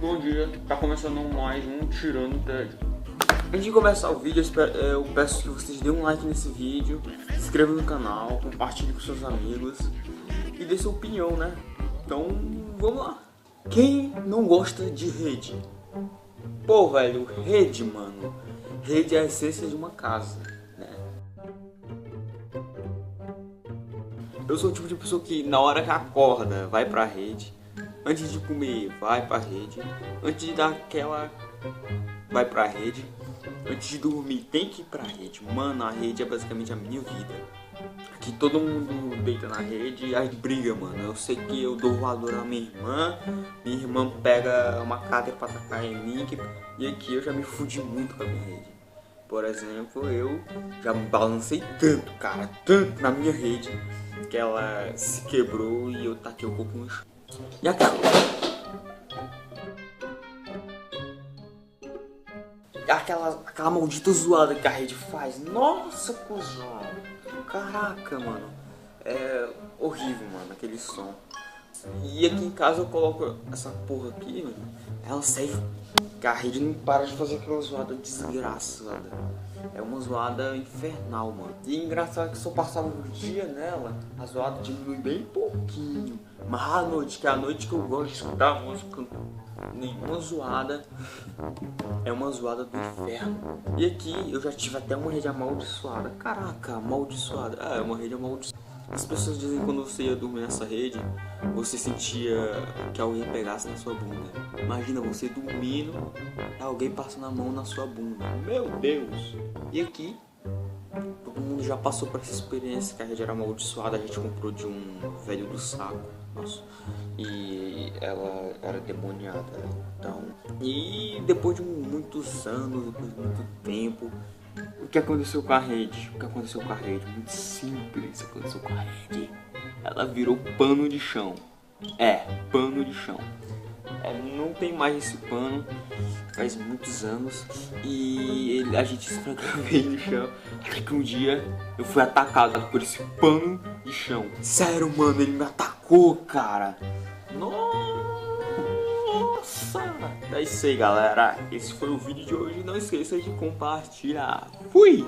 Bom dia, tá começando mais um Tirando Tédio. Antes de começar o vídeo, eu peço que vocês dêem um like nesse vídeo, se inscrevam no canal, compartilhem com seus amigos e dê sua opinião, né? Então, vamos lá. Quem não gosta de rede? Pô, velho, rede, mano. Rede é a essência de uma casa, né? Eu sou o tipo de pessoa que na hora que acorda, vai pra rede. Antes de comer, vai pra rede. Antes de dar aquela, vai pra rede. Antes de dormir, tem que ir pra rede. Mano, a rede é basicamente a minha vida. Aqui todo mundo deita na rede e aí briga, mano. Eu sei que eu dou valor à minha irmã. Minha irmã pega uma cátedra pra atacar em mim. E aqui eu já me fudi muito com a minha rede. Por exemplo, eu já me balancei tanto, cara, tanto na minha rede, que ela se quebrou e eu taquei o corpo no chão. E aquela maldita zoada que a rede faz. Nossa, cuzão. Caraca, mano. É horrível, mano, aquele som. E aqui em casa eu coloco essa porra aqui, mano. Ela serve que a rede não para de fazer aquela zoada desgraçada. É uma zoada infernal, mano. E engraçado que se eu passava o dia nela, a zoada diminui bem pouquinho. Mas à noite, que é a noite que eu gosto de escutar música, nenhuma zoada. É uma zoada do inferno. E aqui eu já tive até uma rede amaldiçoada. Caraca, amaldiçoada. É uma rede amaldiçoada. As pessoas dizem que quando você ia dormir nessa rede, você sentia que alguém pegasse na sua bunda. Imagina você dormindo e alguém passando a mão na sua bunda. Meu Deus! E aqui, todo mundo já passou por essa experiência que a rede era amaldiçoada. A gente comprou de um velho do saco. Nossa. E ela era demoniada. Então, e depois de muitos anos, depois de muito tempo, o que aconteceu com a rede? O que aconteceu com a rede? Muito simples. O que aconteceu com a rede? Ela virou pano de chão. É, pano de chão. Não tem mais esse pano. Faz muitos anos. E a gente esfregava ele no chão. Até que um dia eu fui atacado por esse pano de chão. Sério, mano, ele me atacou, cara. Nossa! É isso aí, galera. Esse foi o vídeo de hoje. Não esqueça de compartilhar. Fui!